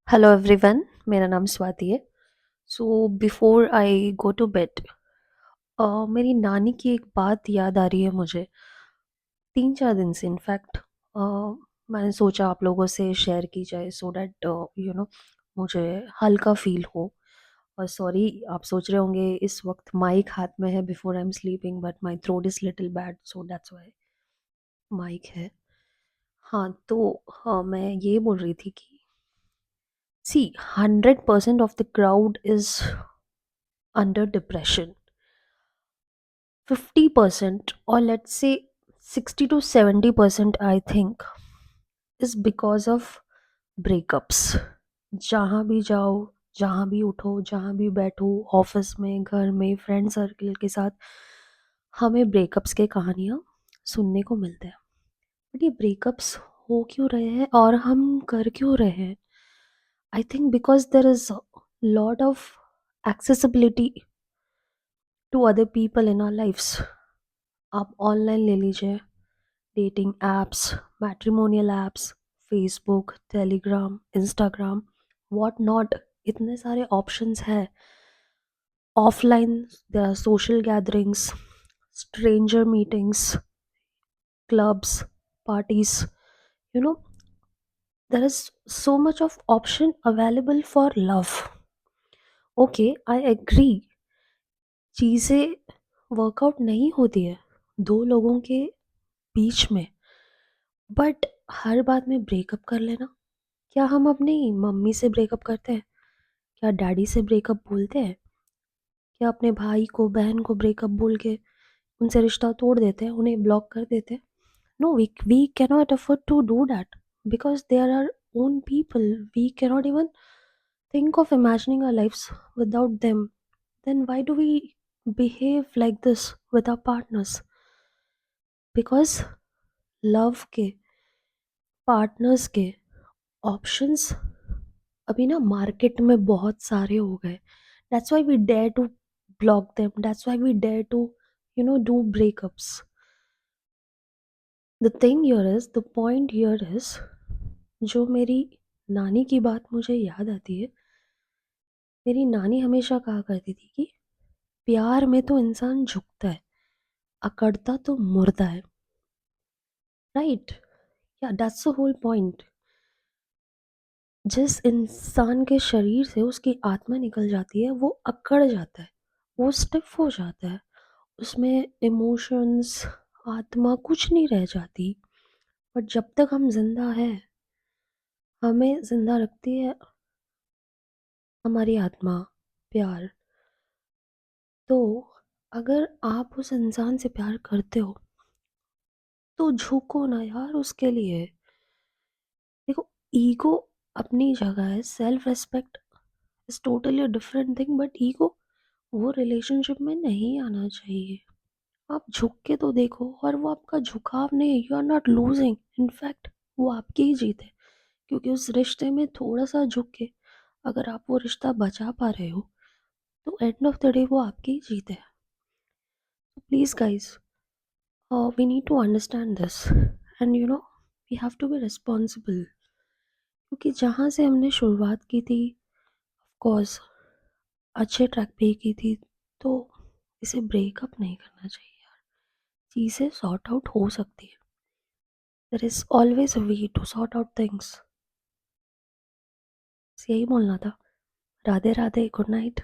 Hello everyone, मेरा नाम स्वाति है। So before I go to bed, मेरी नानी की एक बात याद आ रही है मुझे। 3-4 दिन से इनफैक्ट मैंने सोचा आप लोगों से शेयर की जाए सो दैट मुझे हल्का फील हो। और सॉरी, आप सोच रहे होंगे इस वक्त माइक हाथ में है before I am sleeping, but my throat is little bad, so that's why mic है। हाँ, तो हाँ, मैं ये बोल रही थी कि सी 100% of the crowd is under depression. 50% or let's say 60 to 70% I think is because of breakups. जहाँ भी जाओ, जहाँ भी उठो, जहाँ भी बैठो, ऑफिस में, घर में, फ्रेंड सर्कल के साथ, हमें ब्रेकअप्स के कहानियाँ सुनने को मिलते हैं। बट ये ब्रेकअप्स हो क्यों रहे हैं और हम कर क्यों रहे हैं? I think because there is lot of accessibility to other people in our lives. आप ऑनलाइन ले लीजिए, dating apps, matrimonial apps, Facebook, Telegram, Instagram, what not, इतने सारे ऑप्शंस हैं। Offline there are social gatherings, stranger meetings, clubs, parties, you know there is so much of option available for love. Okay, I agree, चीज़ें workout नहीं होती है दो लोगों के बीच में, बट हर बात में ब्रेकअप कर लेना। क्या हम अपनी मम्मी से ब्रेकअप करते हैं? क्या डैडी से ब्रेकअप बोलते हैं? क्या अपने भाई को, बहन को ब्रेकअप बोल के उनसे रिश्ता तोड़ देते हैं, उन्हें ब्लॉक कर देते हैं? No, we can not afford to do that because they are our own people. We can not even think of imagining our lives without them. Then why do we behave like this with our partners? Because love के, partners के options अभी ना market में बहुत सारे हो गए। That's why we dare to block them, that's why we dare to do breakups. The thing here is, the point here is, जो मेरी नानी की बात मुझे याद आती है। मेरी नानी हमेशा कहा करती थी कि प्यार में तो इंसान झुकता है, अकड़ता तो मुर्दा है। राइट? या दैट्स द होल पॉइंट। जिस इंसान के शरीर से उसकी आत्मा निकल जाती है वो अकड़ जाता है, वो स्टिफ हो जाता है, उसमें इमोशंस, आत्मा कुछ नहीं रह जाती। बट जब तक हम जिंदा है, हमें जिंदा रखती है हमारी आत्मा, प्यार। तो अगर आप उस इंसान से प्यार करते हो तो झुको ना यार उसके लिए। देखो, ईगो अपनी जगह है, self respect is totally different thing, but ego वो रिलेशनशिप में नहीं आना चाहिए। आप झुक के तो देखो, और वो आपका झुकाव नहीं है, you are not losing, in fact वो आपकी ही जीत है। क्योंकि उस रिश्ते में थोड़ा सा झुक के अगर आप वो रिश्ता बचा पा रहे हो तो एंड ऑफ द डे वो आपकी ही जीत है। तो please guys, we need to understand this, and we have to be responsible. क्योंकि जहाँ से हमने शुरुआत की थी, ऑफ कोर्स अच्छे ट्रैक पे ही की थी, तो इसे ब्रेकअप नहीं करना चाहिए यार। चीज़ें सॉर्ट आउट हो सकती है, there is always a way to sort out things. यही बोलना था। Radhe Radhe, good night.